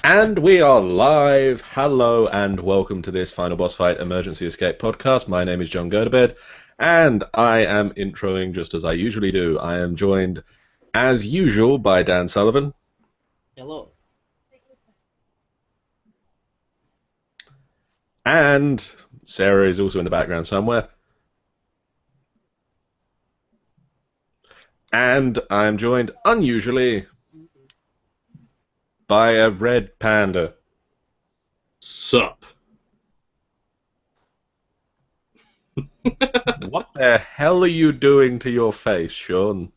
And we are live. Hello and welcome to this Final Boss Fight Emergency Escape podcast. My name is John Gerdebed, and I am introing just as I usually do. I am joined, as usual, by Dan Sullivan. Hello. And Sarah is also in the background somewhere. And I am joined, unusually, by a red panda. Sup? What the hell are you doing to your face, Sean?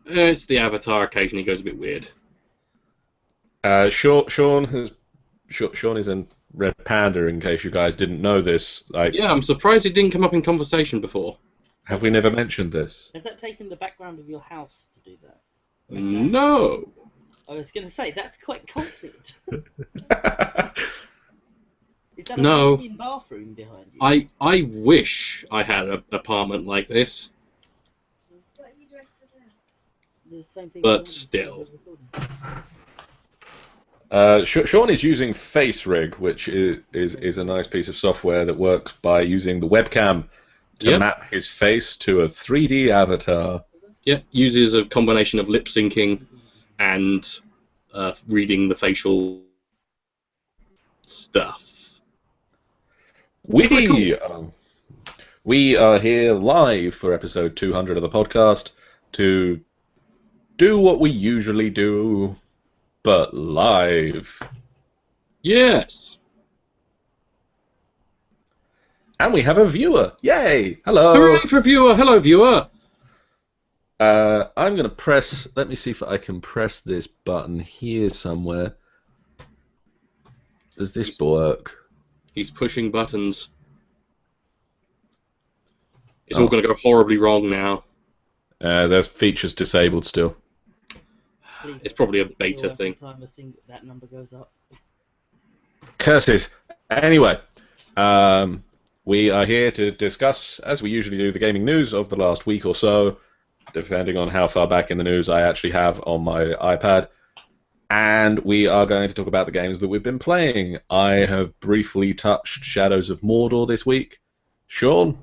It's the avatar. Occasionally goes a bit weird. Sean is a red panda, in case you guys didn't know this. Yeah, I'm surprised it didn't come up in conversation before. Have we never mentioned this? Has that taken the background of your house to do that? No. I was going to say, that's quite concrete. Is that a No. walk-in bathroom behind you? I wish I had an apartment like this, The same thing but as still. Sean is using Face Rig, which is a nice piece of software that works by using the webcam to map his face to a 3D avatar. Yep, uses a combination of lip syncing and reading the facial stuff. We are here live for episode 200 of the podcast to do what we usually do, but live. Yes. And we have a viewer. Yay! Hello. Hooray for viewer. Hello, viewer. I'm going to press... Let me see if I can press this button here somewhere. Does this work? He's pushing buttons. It's all going to go horribly wrong now. There's features disabled still. Please It's probably a don't beta feel thing. every time that number goes up. Curses. Anyway, we are here to discuss, as we usually do, the gaming news of the last week or so, depending on how far back in the news I actually have on my iPad. And we are going to talk about the games that we've been playing. I have briefly touched Shadows of Mordor this week. Sean?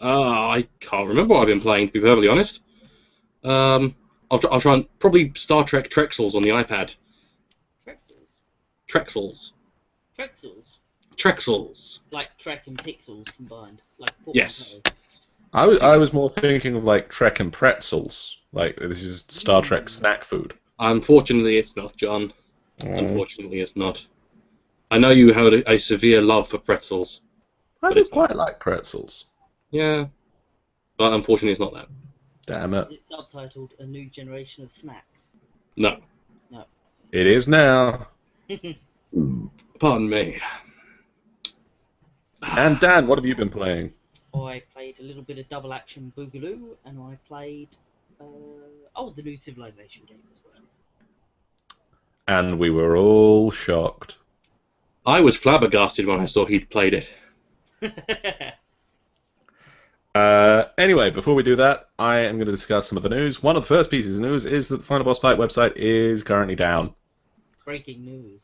I can't remember what I've been playing, to be perfectly honest. I'll try and probably Star Trek Trexels on the iPad. Trexels? Trexels. Trexels? Trexels. Like Trek and Pixels combined. Like Yes. I was more thinking of like Trek and Pretzels. Like, this is Star Trek snack food. Unfortunately, it's not, John. Unfortunately, it's not. I know you have a severe love for pretzels. I But do it's quite like pretzels. Yeah. But unfortunately, it's not that. Damn it. It's subtitled A New Generation of Snacks. No. It is now. Pardon me. And Dan, what have you been playing? I played a little bit of Double Action Boogaloo, and I played the new Civilization game as well. And we were all shocked. I was flabbergasted when I saw he'd played it. Anyway, before we do that, I am going to discuss some of the news. One of the first pieces of news is that the Final Boss Fight website is currently down. Breaking news.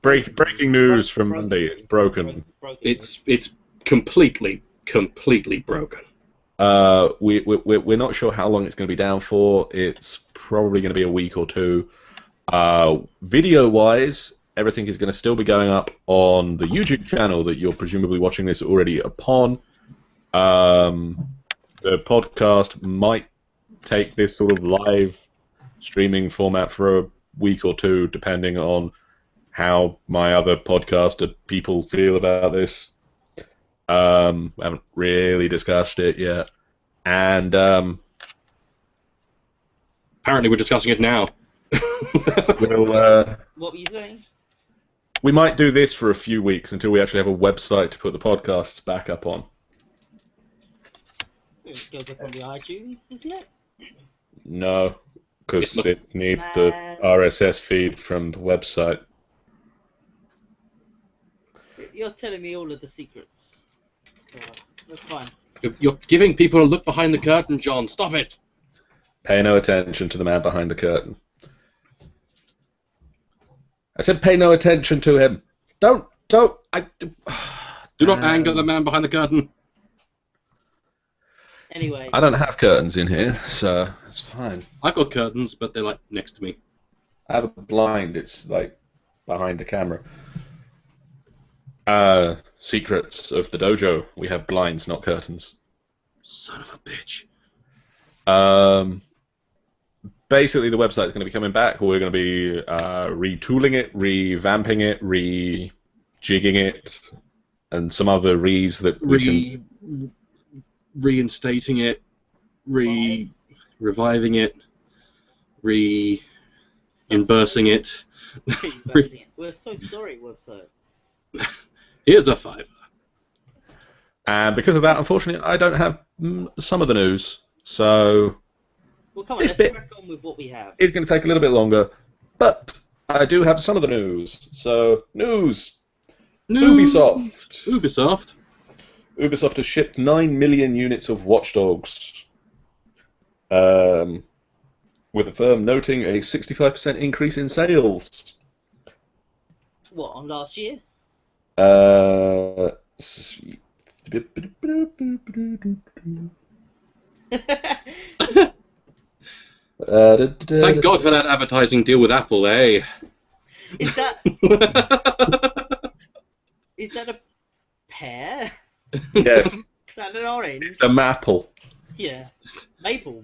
Breaking news from Monday. It's broken. It's completely broken. We're not sure how long it's going to be down for. It's probably going to be a week or two. Video-wise, everything is going to still be going up on the YouTube channel that you're presumably watching this already upon. The podcast might take this sort of live streaming format for a week or two, depending on how my other podcaster people feel about this. We haven't really discussed it yet. And Apparently, we're discussing it now. we'll, What were you saying? we might do this for a few weeks until we actually have a website to put the podcasts back up on. It goes up on the iTunes, doesn't it? No, because it needs the RSS feed from the website. You're telling me all of the secrets. That's fine. You're giving people a look behind the curtain, John. Stop it. Pay no attention to the man behind the curtain. I said pay no attention to him. Don't. Do not anger the man behind the curtain. Anyway. I don't have curtains in here, so it's fine. I've got curtains, but they're like next to me. I have a blind. It's like behind the camera. Secrets of the dojo. We have blinds, not curtains. Son of a bitch. Basically, the website is going to be coming back. We're going to be retooling it, revamping it, rejigging it, and some other re's that we can... Reinstating it, reviving it, reimbursing it. We're so sorry, website. Here's a $5. And because of that, unfortunately, I don't have some of the news. So Well, come on, this let's bit crack on with what we have. is going to take a little bit longer, but I do have some of the news. So news. Ubisoft has shipped 9 million units of Watch Dogs, with the firm noting a 65% increase in sales. What, on last year? Thank God for that advertising deal with Apple, eh? Is that is that a pear? Yes, Is that an orange? it's a maple. Yeah, maple.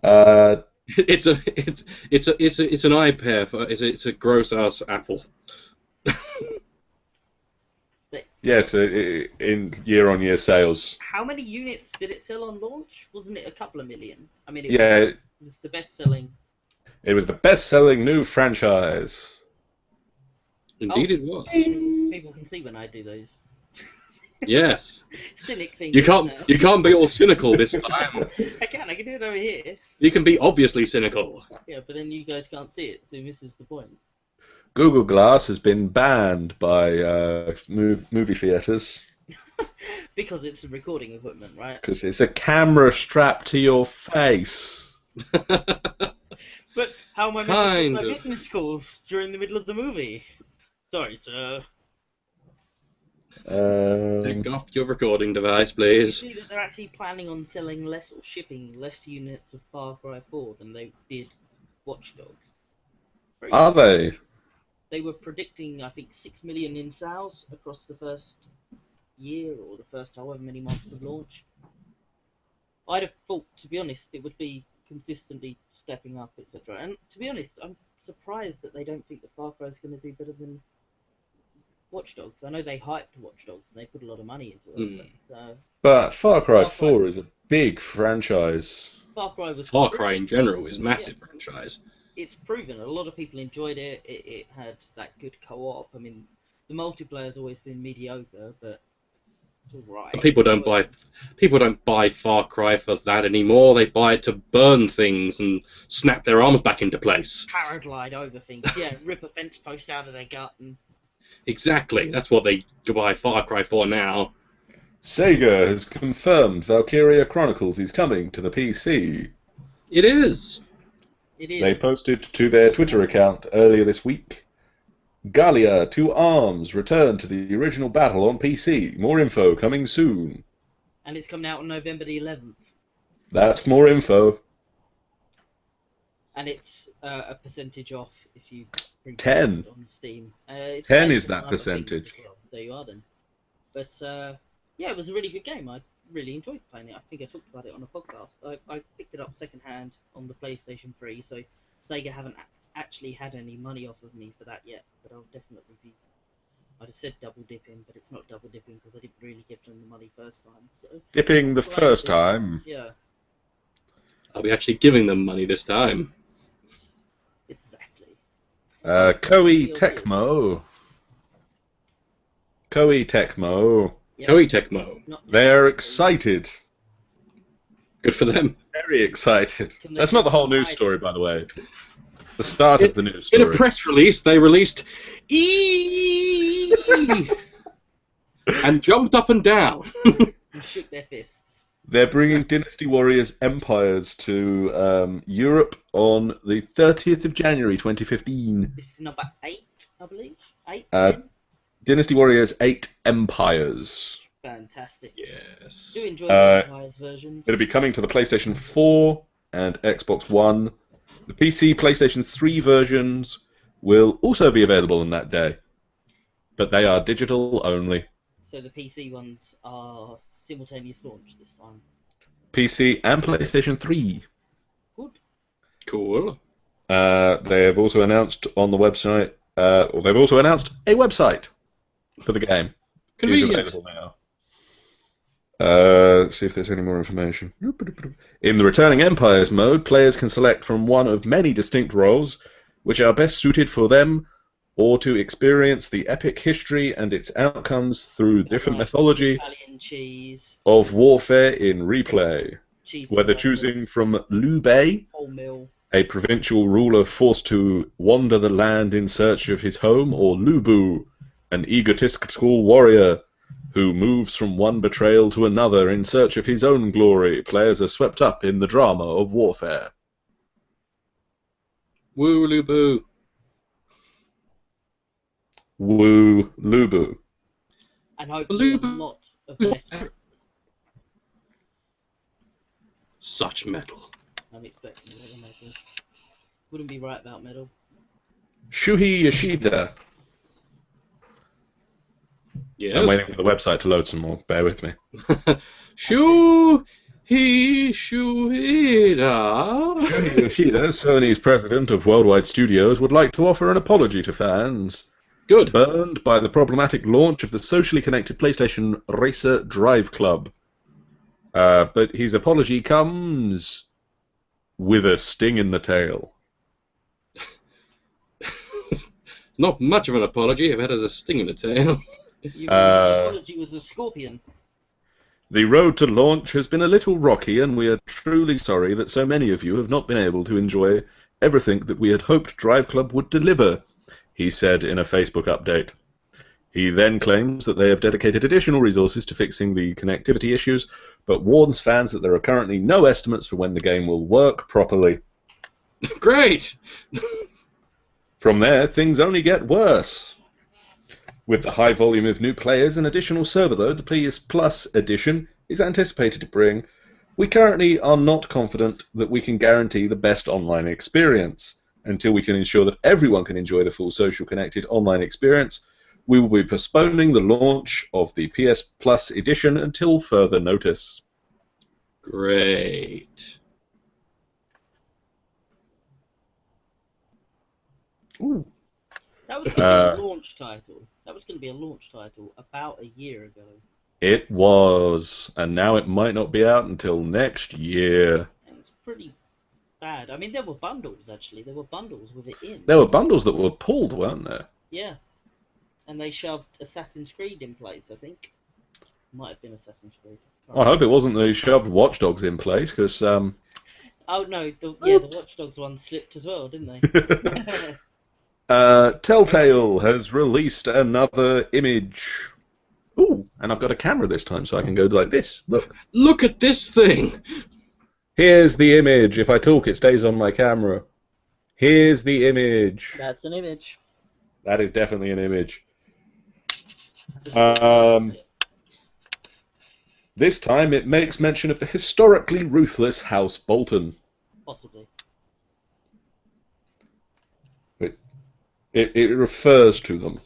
It's an iPair. It's a gross ass apple. Yes, in year-on-year sales. How many units did it sell on launch? Wasn't it a couple of million? I mean, Yeah, it was the best-selling. it was the best-selling new franchise. Indeed, it was. People can see when I do those Yes. cynic things. You can't be all cynical this time. I can do it over here. You can be obviously cynical. Yeah, but then you guys can't see it, so this is the point. Google Glass has been banned by movie theaters Because it's recording equipment, right? because it's a camera strapped to your face. But how am I Kind making my of. business calls during the middle of the movie? Sorry, sir. Take off your recording device, please. You see that they're actually planning on selling less or shipping less units of Far Cry 4 than they did Watch Dogs. Very Are they? They were predicting, I think, 6 million in sales across the first year or the first however many months of launch. I'd have thought, to be honest, it would be consistently stepping up, etc. And to be honest, I'm surprised that they don't think that Far Cry is going to do better than Watch Dogs. I know they hyped Watch Dogs and they put a lot of money into it. But Far Cry 4 is a big franchise. Far Cry was Far Cry in general is a massive franchise. It's proven. A lot of people enjoyed it. It had that good co-op. I mean, the multiplayer's always been mediocre, but it's all right. But people don't buy Far Cry for that anymore. They buy it to burn things and snap their arms back into place. Paraglide over things. Yeah, rip a fence post out of their gut and. Exactly. That's what they buy Far Cry for now. Sega has confirmed Valkyria Chronicles is coming to the PC. It is. It is. They posted to their Twitter account earlier this week. Gallia 2 Arms return to the original battle on PC. More info coming soon. And it's coming out on November the 11th. That's more info. And it's a percentage off if you bring 10. it on Steam. 10 is that other things percentage. as well. There you are then. But yeah, it was a really good game. I really enjoyed playing it. I think I talked about it on a podcast. I picked it up secondhand on the PlayStation 3, so Sega haven't actually had any money off of me for that yet. But I'll definitely be. I'd have said double dipping, but it's not double dipping because I didn't really give them the money first time. So, Dipping the first time. Yeah. I'll be actually giving them money this time. Exactly. Koei Tecmo. Koei Tecmo. Yep. Koei Tecmo. They're excited. Good for them. Very excited. That's not the whole news story, by the way. The start of the news In story. a press release, they released E and jumped up and down. And shook their fists. They're bringing Dynasty Warriors Empires to Europe on the 30th of January 2015. This is number 8, I believe. 8, Uh, 10? Dynasty Warriors 8 Empires. Fantastic. Yes. Do enjoy the Uh, Empires versions. It'll be coming to the PlayStation 4 and Xbox One. The PC, PlayStation 3 versions will also be available on that day, but they are digital only. So the PC ones are simultaneous launch this time. PC and PlayStation 3. Good. Cool. They have also announced on the website, or they've also announced a website for the game. Convenient. It's available now. Let's see if there's any more information. In the Returning Empires mode, players can select from one of many distinct roles which are best suited for them, or to experience the epic history and its outcomes through different mythology Italian cheese. of warfare in replay. Cheese Whether choosing from Liu Bei, wholemeal. a provincial ruler forced to wander the land in search of his home, or Lu Bu, an egotistical warrior who moves from one betrayal to another in search of his own glory, players are swept up in the drama of warfare. Woo Lu Boo. Woo Lu Bu. And hopefully a Blue- lot of metal. Such metal. I'm expecting metal. Wouldn't be right about metal. Shuhei Yoshida. Yes. I'm waiting for the website to load some more. Bear with me. Shuhei Shuhida. Shuhei Yoshida, Sony's president of Worldwide Studios, would like to offer an apology to fans Good. burned by the problematic launch of the socially connected PlayStation Racer Drive Club. But his apology comes with a sting in the tail. It's not much of an apology if it has a sting in the tail. The apology was a scorpion. The road to launch has been a little rocky, and we are truly sorry that so many of you have not been able to enjoy everything that we had hoped Drive Club would deliver, he said in a Facebook update. He then claims that they have dedicated additional resources to fixing the connectivity issues, but warns fans that there are currently no estimates for when the game will work properly. Great. From there, things only get worse. With the high volume of new players and additional server load the PS Plus edition is anticipated to bring, we currently are not confident that we can guarantee the best online experience. Until we can ensure that everyone can enjoy the full social connected online experience, we will be postponing the launch of the PS Plus edition until further notice. Great. Ooh. That was going to be a launch title. That was going to be a launch title about a year ago. It was, and now it might not be out until next year. And it's pretty bad. I mean, there were bundles, actually. There were bundles with it in. There were bundles that were pulled, weren't there? Yeah. And they shoved Assassin's Creed in place, I think. Might have been Assassin's Creed. I hope it wasn't they shoved Watch Dogs in place, because Oh, no. The Watch Dogs one slipped as well, didn't they? Telltale has released another image. Ooh, and I've got a camera this time, so I can go like this. Look. Look at this thing. Here's the image. If I talk, it stays on my camera. Here's the image. That's an image. That is definitely an image. This time it makes mention of the historically ruthless House Bolton. Possibly. It refers to them.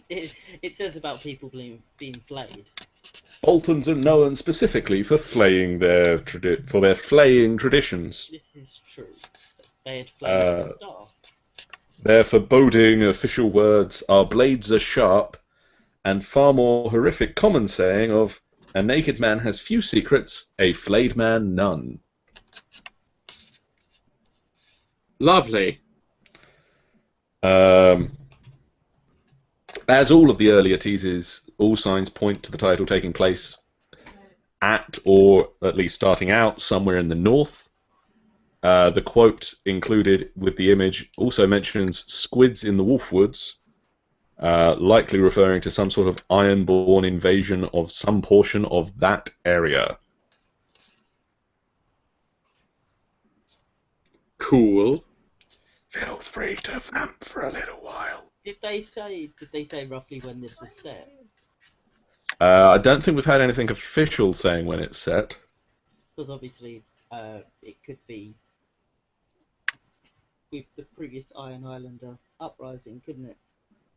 It says about people being flayed. Boltons are known specifically for flaying their flaying traditions. This is true. They had flayed the star. Their foreboding official words are blades are sharp, and far more horrific common saying of a naked man has few secrets, a flayed man none. Lovely. As all of the earlier teasers, all signs point to the title taking place at, or at least starting out, somewhere in the north. The quote included with the image also mentions squids in the Wolfwoods, likely referring to some sort of Ironborn invasion of some portion of that area. Cool. Feel free to vamp for a little while. Did they say roughly when this was set? I don't think we've had anything official saying when it's set. Because obviously, it could be with the previous Iron Islander uprising, couldn't it?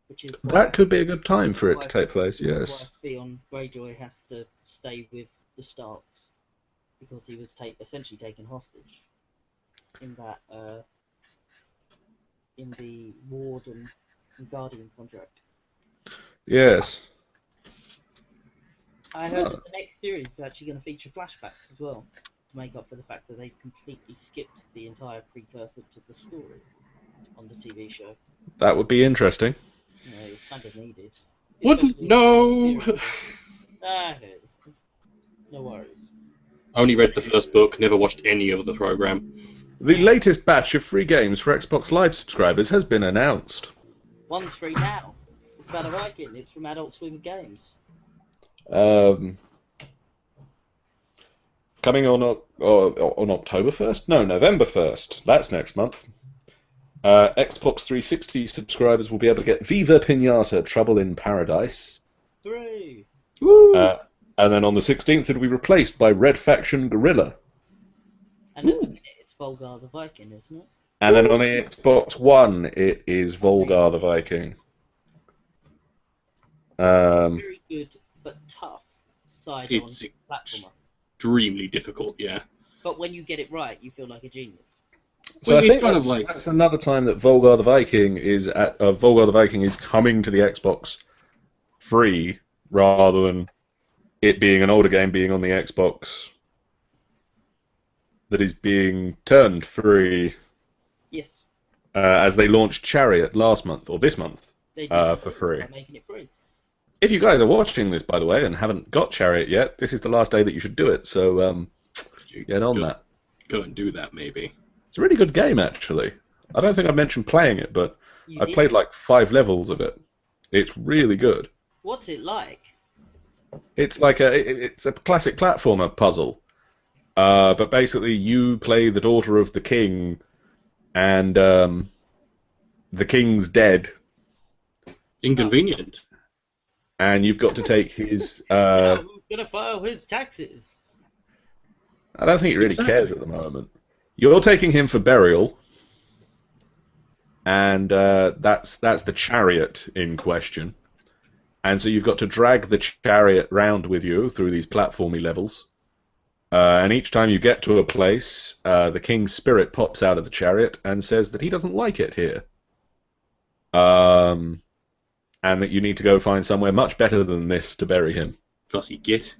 Which is why, That could be a good time for it to take place, why yes. Theon Greyjoy has to stay with the Starks because he was essentially taken hostage in that in the Warden and Guardian contract. Yes. I heard that the next series is actually going to feature flashbacks as well to make up for the fact that they've completely skipped the entire precursor to the story on the TV show. That would be interesting. You know, it's kind of needed. Wouldn't know. No worries. I only read the first book, never watched any of the program. The latest batch of free games for Xbox Live subscribers has been announced. One's free now. It's about a Viking. It's from Adult Swim Games. Coming on October 1st? No, November 1st. That's next month. Xbox 360 subscribers will be able to get Viva Pinata, Trouble in Paradise. Hooray! Woo! And then on the 16th it'll be replaced by Red Faction Guerrilla. And at the minute it's Volgar the Viking, isn't it? And then on the Xbox One it is Volgar the Viking. Very good but tough side-on It's platformer. extremely difficult, yeah. But when you get it right, you feel like a genius. So Well, I it's think kind that's, of like- that's another time that Volgar the Viking is coming to the Xbox free rather than it being an older game being on the Xbox that is being turned free. Yes, As they launched Chariot last month or this month they do for free. by making it free. If you guys are watching this, by the way, and haven't got Chariot yet, this is the last day that you should do it. So get on that. Go and do that, maybe. It's a really good game, actually. I don't think I mentioned playing it, but You I did. played like 5 levels of it. It's really good. What's it like? It's like it's a classic platformer puzzle, but basically you play the daughter of the king, and the king's dead, Inconvenient. and you've got to take his. Now, who's gonna file his taxes? I don't think he really Exactly. cares at the moment. You're taking him for burial, and that's the chariot in question. And so you've got to drag the chariot round with you through these platformy levels. And each time you get to a place, the king's spirit pops out of the chariot and says that he doesn't like it here. And that you need to go find somewhere much better than this to bury him. Fussy git.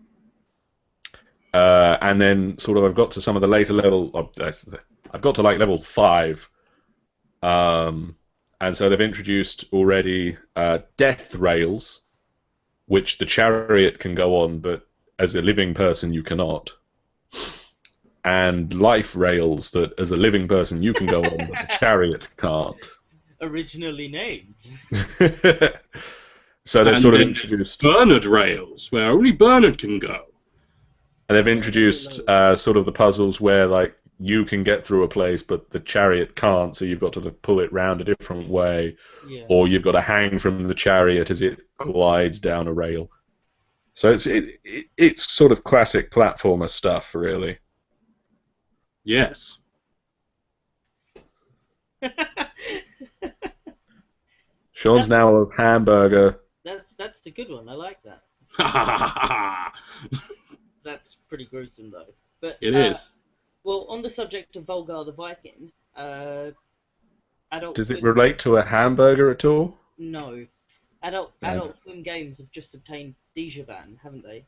And then sort of I've got to some of the later level. I've got to like level 5. And so they've introduced already death rails, which the chariot can go on, but as a living person you cannot. And life rails that as a living person you can go on, but the chariot can't. Originally named. So they've And sort of then introduced. Bernard rails, where only Bernard can go. And they've introduced sort of the puzzles where like you can get through a place, but the chariot can't, so you've got to pull it round a different way, Yeah. or you've got to hang from the chariot as it glides down a rail. So it's sort of classic platformer stuff, really. Yes. Sean's now a hamburger. That's the good one. I like that. That's pretty gruesome though. But It is. Well, on the subject of Volgar the Viking, Adult Does it Swim- relate to a hamburger at all? No. No. Adult Swim Games have just obtained Dijavan, haven't they?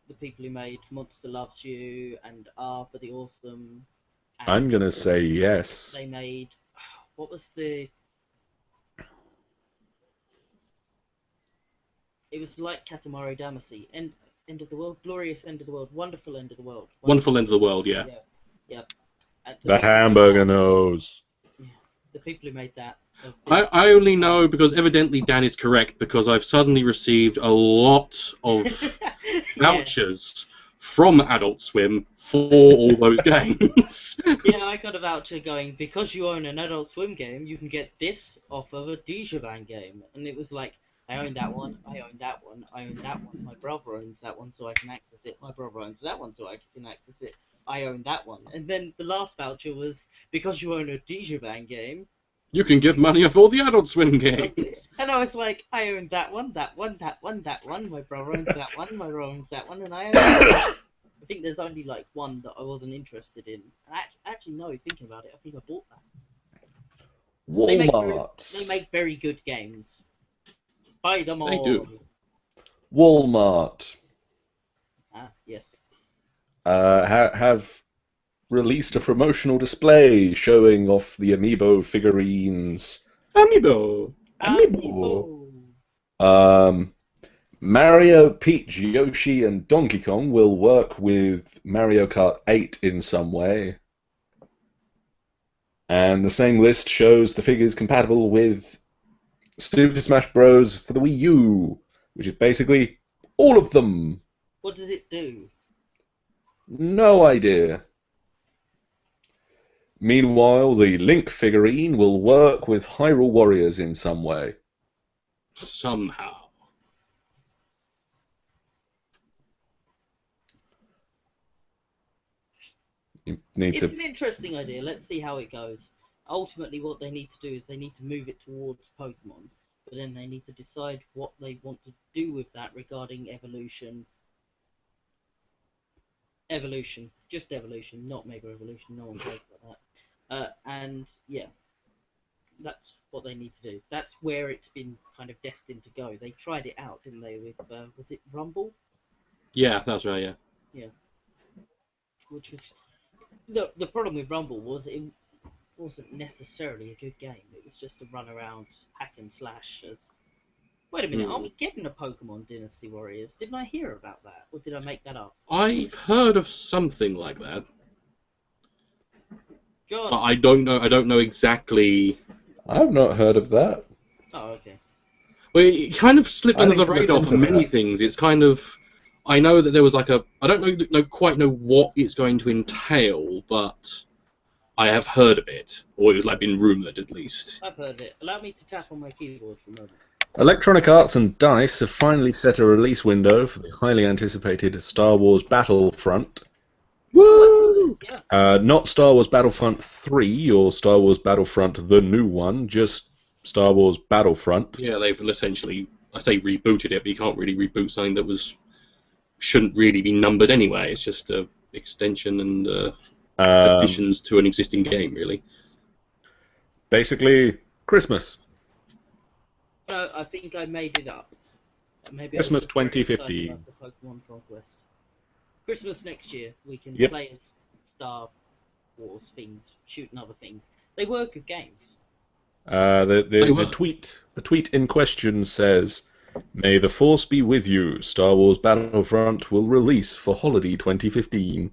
The people who made Monster Loves You and R for the Awesome. And I'm gonna say yes. They made what was the? It was like Katamari Damacy. End of the world, glorious end of the world, wonderful end of the world. Wonderful End of the World, yeah. Yep. The hamburger knows. The people who made that. I only know because evidently Dan is correct, because I've suddenly received a lot of vouchers from Adult Swim for all those games. Yeah, I got a voucher going, because you own an Adult Swim game, you can get this off of a Dijaban game. And it was like, I own that one, I own that one, I own that one, my brother owns that one so I can access it, my brother owns that one so I can access it, I own that one. And then the last voucher was, because you own a Dijaban game, You can get money off all the Adult Swim games. and I was like, I own that one, that one, that one, that one, my brother owns that one, my brother owns that one, and I own that one. I think there's only like one that I wasn't interested in. Actually, no, thinking about it, I think I bought that. Walmart. They make very good games. Buy them all. They do. Walmart Ah, yes. have released a promotional display showing off the amiibo figurines. Amiibo. Mario, Peach, Yoshi, and Donkey Kong will work with Mario Kart 8 in some way. And the same list shows the figures compatible with Super Smash Bros. For the Wii U, which is basically all of them. What does it do? No idea. Meanwhile, the Link figurine will work with Hyrule Warriors in some way. Somehow. You need It's to. an interesting idea. Let's see how it goes. Ultimately, what they need to do is they need to move it towards Pokemon, but then they need to decide what they want to do with that regarding evolution. Evolution, just evolution, not Mega Evolution. No one cares about that. And yeah, that's what they need to do. That's where it's been kind of destined to go. They tried it out, didn't they? With was it Rumble? Yeah, that's right, yeah. Yeah. Which was the problem with Rumble was it wasn't necessarily a good game. It was just a run around hack and slash. Wait a minute, are we getting a Pokemon Dynasty Warriors? Didn't I hear about that, or did I make that up? I've heard of something like that. John. But I don't know exactly. I've not heard of that. Oh, okay. Well, it kind of slipped I under need the to look radar into for many that. things. It's kind of, I know that there was like a, I don't quite know what it's going to entail, but I have heard of it, or it's like been rumored at least. I've heard it. Allow me to tap on my keyboard for a moment. Electronic Arts and DICE have finally set a release window for the highly anticipated Star Wars Battlefront. Woo! Yeah. Not Star Wars Battlefront 3 or Star Wars Battlefront the new one, just Star Wars Battlefront. Yeah, they've essentially, I say rebooted it, but you can't really reboot something that shouldn't really be numbered anyway. It's just a extension and additions to an existing game, really. Basically, Christmas. I think I made it up. Maybe Christmas I was very 2015. excited about the Pokemon Conquest. Christmas next year, we can Yep. play as Star Wars things, shooting other things. They were good games. The tweet in question says, "May the Force be with you. Star Wars Battlefront will release for holiday 2015."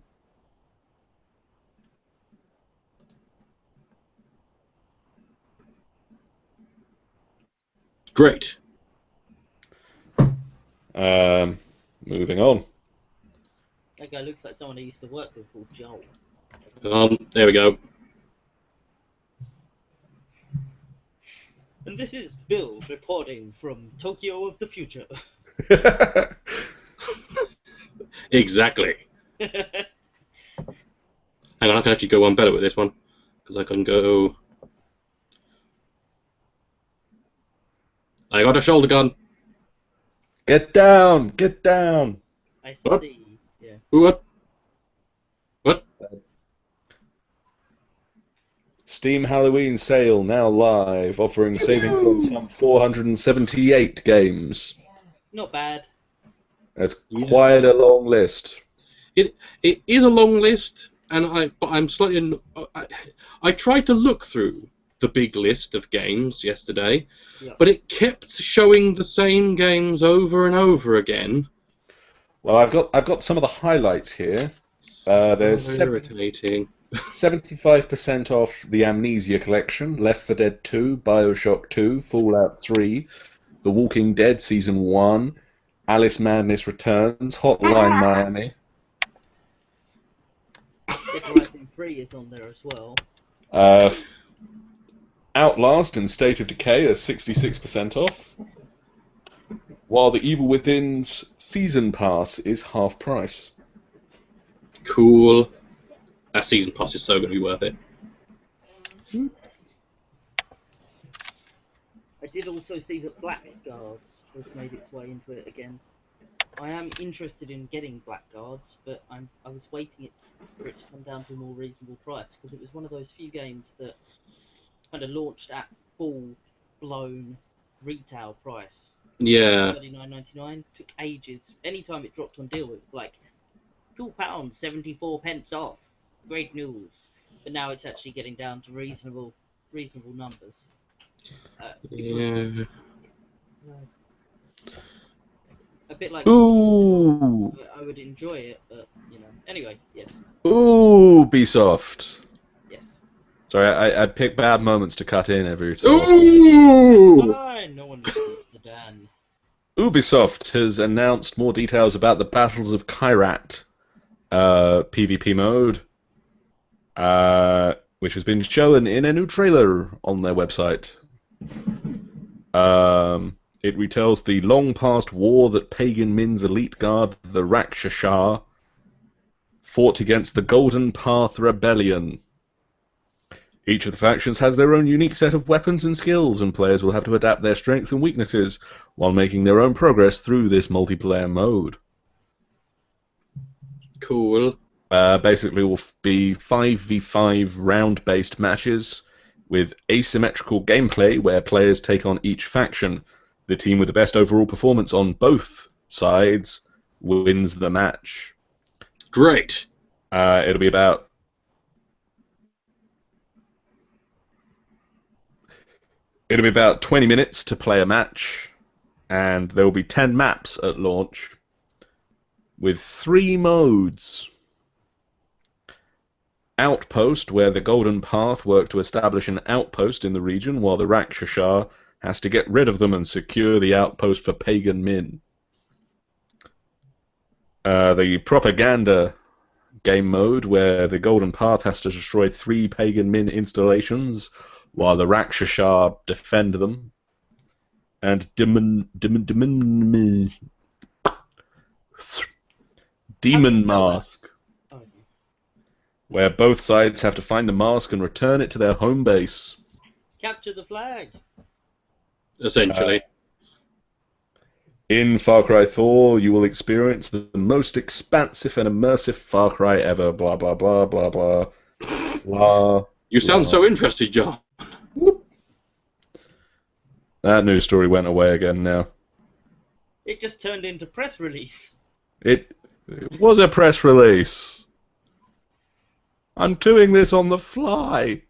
Great. Moving on. That guy looks like someone I used to work with called Joel. There we go. And this is Bill reporting from Tokyo of the future. Exactly. Hang on, I can actually go one better with this one, because I can go. I got a shoulder gun. Get down! Get down! I What? see. Yeah. What? What? Steam Halloween sale now live, offering savings on some 478 games. Not bad. That's Yeah. quite a long list. It is a long list, and I'm slightly. I tried to look through the big list of games yesterday, Yeah. but it kept showing the same games over and over again. Well, I've got some of the highlights here. There's So irritating. 75% off the Amnesia collection, Left 4 Dead 2, BioShock 2, Fallout 3, The Walking Dead Season 1, Alice Madness Returns, Hotline Miami. Dead Rising 3 is on there as well. Outlast and State of Decay are 66% off, while the Evil Within's Season Pass is half price. Cool. That Season Pass is so going to be worth it. I did also see that Blackguards has made its way into it again. I am interested in getting Blackguards, but I was waiting for it to come down to a more reasonable price, because it was one of those few games that kind of launched at full-blown retail price. Yeah. £39.99 took ages. Anytime it dropped on deal, it was like £2.74 off. Great news. But now it's actually getting down to reasonable numbers. Yeah. A bit like Ooh! I would enjoy it, but Anyway, yes. Ooh, Ubisoft. Yes. Sorry, I'd pick bad moments to cut in every time. Ooh! Fine, no one listens to Dan. Ubisoft has announced more details about the Battles of Kyrat PvP mode, which has been shown in a new trailer on their website. It retells the long-past war that pagan Min's elite guard, the Rakshasa, fought against the Golden Path Rebellion. Each of the factions has their own unique set of weapons and skills, and players will have to adapt their strengths and weaknesses while making their own progress through this multiplayer mode. Cool. Basically, will be 5v5 round-based matches with asymmetrical gameplay where players take on each faction. The team with the best overall performance on both sides wins the match. Great. It'll be about 20 minutes to play a match, and there will be 10 maps at launch with 3 modes. Outpost, where the Golden Path work to establish an outpost in the region while the Rakshasa has to get rid of them and secure the outpost for Pagan Min. The Propaganda game mode, where the Golden Path has to destroy 3 Pagan Min installations while the Rakshasa defend them. And Demon Mask, where both sides have to find the mask and return it to their home base. Capture the flag. Essentially. In Far Cry 4, you will experience the most expansive and immersive Far Cry ever. Blah, blah, blah, blah, blah. Blah. You sound so interested, John. Whoop. That news story went away again now. It just turned into press release. It was a press release. I'm doing this on the fly.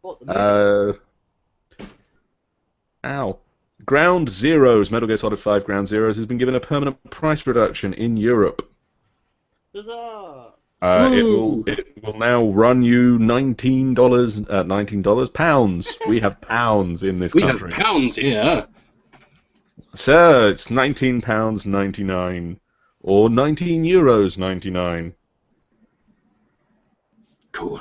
What the Ow. Ground Zeroes, Metal Gear Solid 5 Ground Zeroes, has been given a permanent price reduction in Europe. Huzzah! It will now run you $19, pounds. We have pounds in this country. We have pounds here. Sir, it's £19.99 or €19.99. Cool.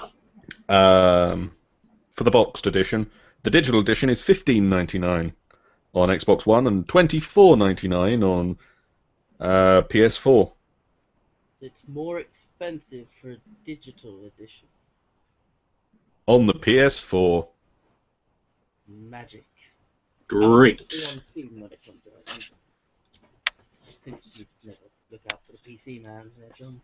For the boxed edition. The digital edition is $15.99 on Xbox One and $24.99 on PS4. It's more expensive for a digital edition. On the PS4. Magic. Great. It'll be on Steam when it comes out. Since you never look out for the PC man there, John.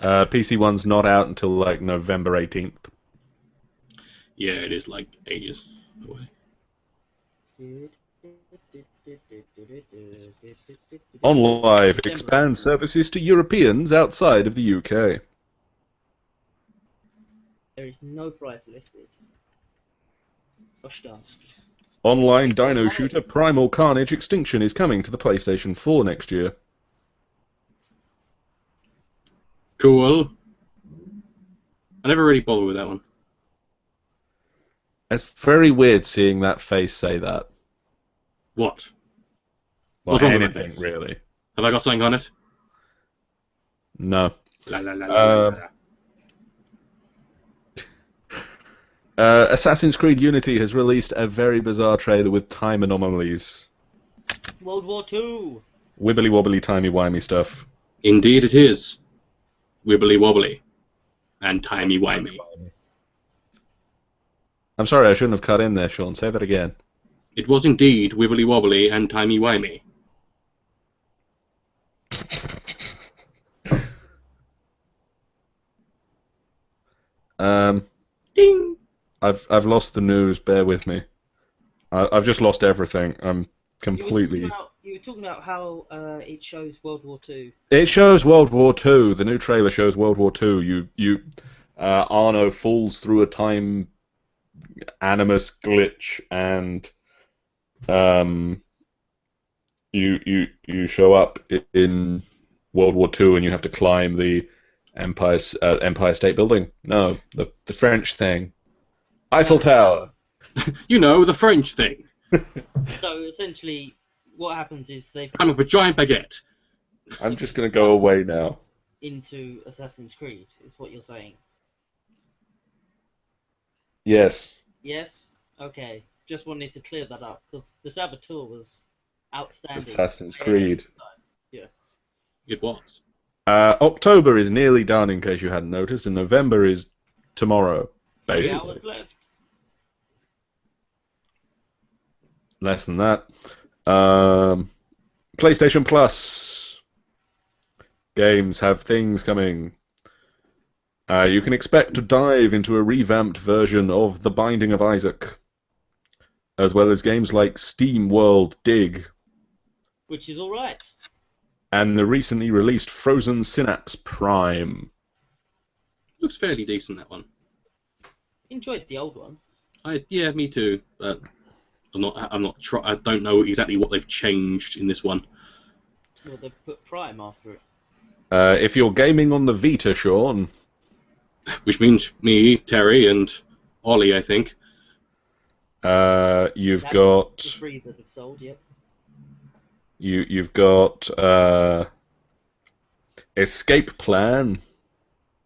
PC one's not out until like November 18th. Yeah, it is like ages away. OnLive expands services to Europeans outside of the UK. There is no price listed. Gosh darn. Online dino shooter Primal Carnage Extinction is coming to the PlayStation 4 next year. Cool. I never really bothered with that one. It's very weird seeing that face say that. What? Well, What's wrong with my anything, face? really. Have I got something on it? No. La la la la la la. Assassin's Creed Unity has released a very bizarre trailer with time anomalies. World War Two. Wibbly wobbly timey wimey stuff. Indeed it is. Wibbly wobbly. And timey wimey. I'm sorry, I shouldn't have cut in there, Sean. Say that again. It was indeed wibbly wobbly and timey wimey. Ding! I've lost the news. Bear with me. I've just lost everything. I'm completely. You were talking about how it shows World War Two. It shows World War Two. The new trailer shows World War Two. Arno falls through a time animus glitch, and you show up in World War Two, and you have to climb the Empire State Building. No, the French thing, Eiffel Tower. You know, the French thing. So essentially, what happens is they've I'm a giant baguette. I'm just gonna go away now. into Assassin's Creed, is what you're saying. Yes. Yes? Okay. Just wanted to clear that up, because the Saboteur was outstanding. Assassin's Creed. Yeah. It was. October is nearly done, in case you hadn't noticed, and November is tomorrow, 3 basically. hours left. Less than that. PlayStation Plus. Games have things coming. You can expect to dive into a revamped version of The Binding of Isaac, as well as games like Steam World Dig, Which is alright. and the recently released Frozen Synapse Prime. Looks fairly decent, that one. Enjoyed the old one. Yeah, me too. But I don't know exactly what they've changed in this one. Well, they put Prime after it. If you're gaming on the Vita, Sean, Which means me, Terry, and Ollie, I think. you've That's got the 3 that have sold, yep. you've got Escape Plan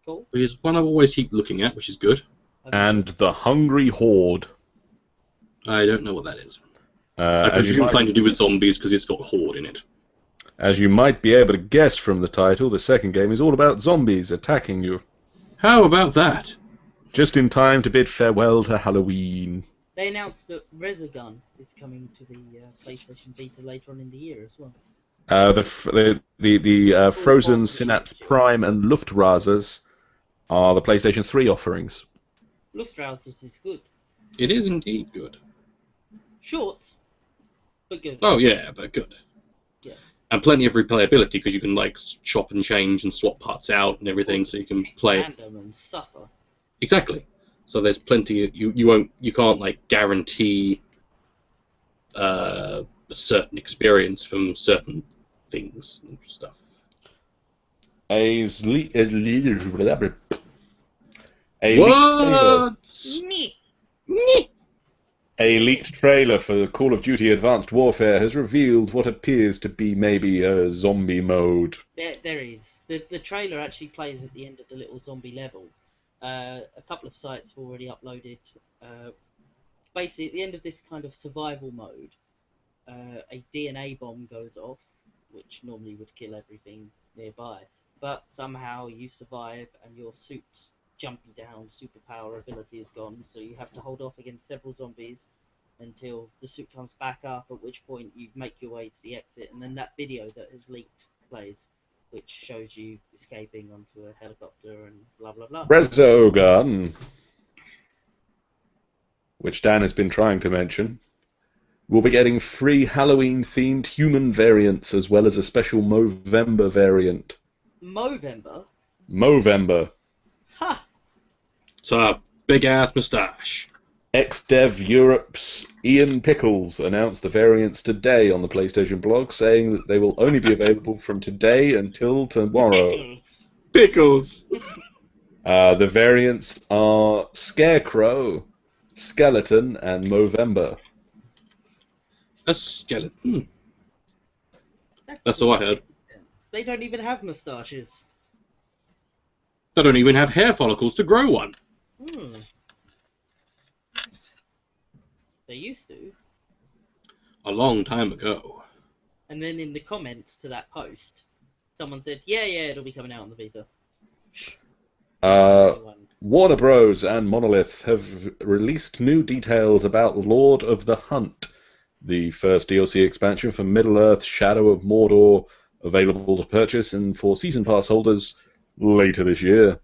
Cool. Which is one I always keep looking at, which is good. and The Hungry Horde. I don't know what that is. I As presume you it's something might, to do with zombies because it's got Horde in it. as you might be able to guess from the title, the second game is all about zombies attacking you. How about that? Just in time to bid farewell to Halloween. They announced that Resogun is coming to the PlayStation Vita later on in the year as well. The Frozen Awesome. Synapse Prime and Luftrasers are the PlayStation 3 offerings. Luftrausers is good. It is indeed good. Short, but good. Oh yeah, but good. Yeah. And plenty of replayability because you can like chop and change and swap parts out and everything, so you can play it. Random and suffer. Exactly. So there's plenty. You can't like guarantee a certain experience from certain things and stuff. A leaked trailer for Call of Duty Advanced Warfare has revealed what appears to be maybe a zombie mode. There is. The trailer actually plays at the end of the little zombie level. A couple of sites have already uploaded. Basically, at the end of this kind of survival mode, a DNA bomb goes off, which normally would kill everything nearby. But somehow you survive and your suit's jumpy down superpower ability is gone, so you have to hold off against several zombies until the suit comes back up, at which point you make your way to the exit, and then that video that has leaked plays, which shows you escaping onto a helicopter and blah blah blah. Resogun, which Dan has been trying to mention, will be getting free Halloween-themed human variants as well as a special Movember variant. Movember? Movember. Ha! So a big ass moustache. Ex-Dev Europe's Ian Pickles announced the variants today on the PlayStation blog, saying that they will only be available from today until tomorrow. Pickles. The variants are Scarecrow, Skeleton, and Movember. A skeleton. That's all I heard. They don't even have moustaches. They don't even have hair follicles to grow one. Hmm. They used to. A long time ago. And then in the comments to that post, someone said, yeah, it'll be coming out on the Vita. Warner Bros. And Monolith have released new details about Lord of the Hunt, the first DLC expansion for Middle-earth Shadow of Mordor, available to purchase and for Season Pass holders later this year.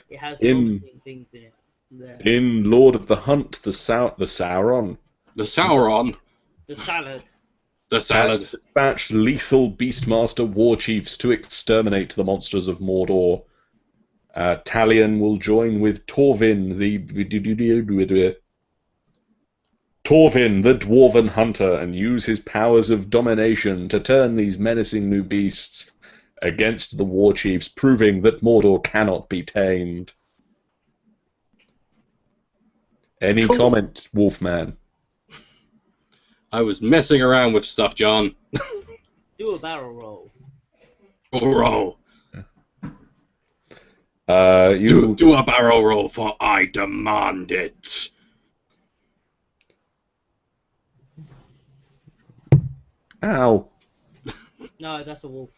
It has promising things in it. There. In Lord of the Hunt, the Sauron. The Sauron. The salad. The salad. Has dispatched lethal Beastmaster war chiefs to exterminate the monsters of Mordor. Talion will join with Torvin, the Dwarven hunter, and use his powers of domination to turn these menacing new beasts against the war chiefs, proving that Mordor cannot be tamed. Any comment, Wolfman? I was messing around with stuff, John. Do a barrel roll. Roll. Do a barrel roll, for I demand it. Ow. No, that's a wolf.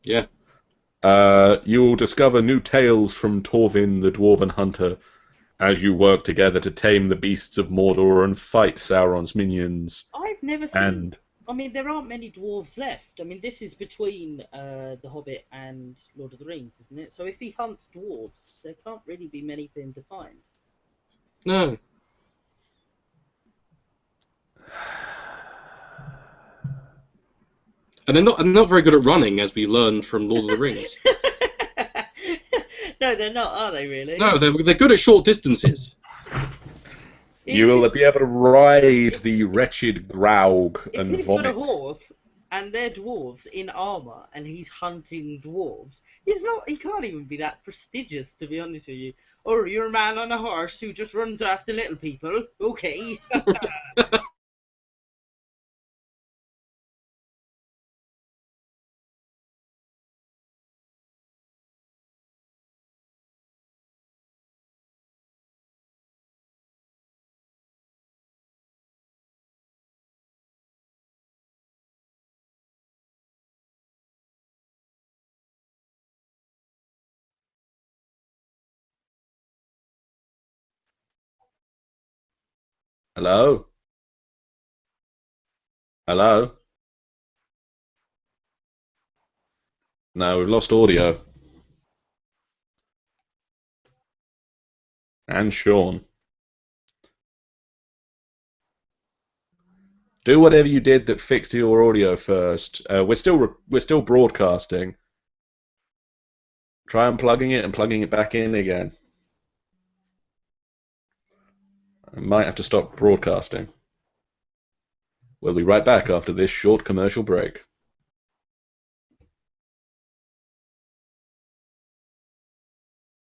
Yeah. You will discover new tales from Torvin, the Dwarven hunter, as you work together to tame the beasts of Mordor and fight Sauron's minions. I've never seen... I mean, there aren't many dwarves left. I mean, this is between The Hobbit and Lord of the Rings, isn't it? So if he hunts dwarves, there can't really be many for him to find. No. And they're not very good at running, as we learned from Lord of the Rings. No, they're not, are they, really? No, they're good at short distances. You will be able to ride the wretched Graug and if he's vomit. got a horse, and they're dwarves in armour, and he's hunting dwarves, he can't even be that prestigious, to be honest with you. Or you're a man on a horse who just runs after little people. Okay. Hello? Hello? No, we've lost audio. And Sean. Do whatever you did that fixed your audio first. We're still broadcasting. Try unplugging it and plugging it back in again. I might have to stop broadcasting. We'll be right back after this short commercial break.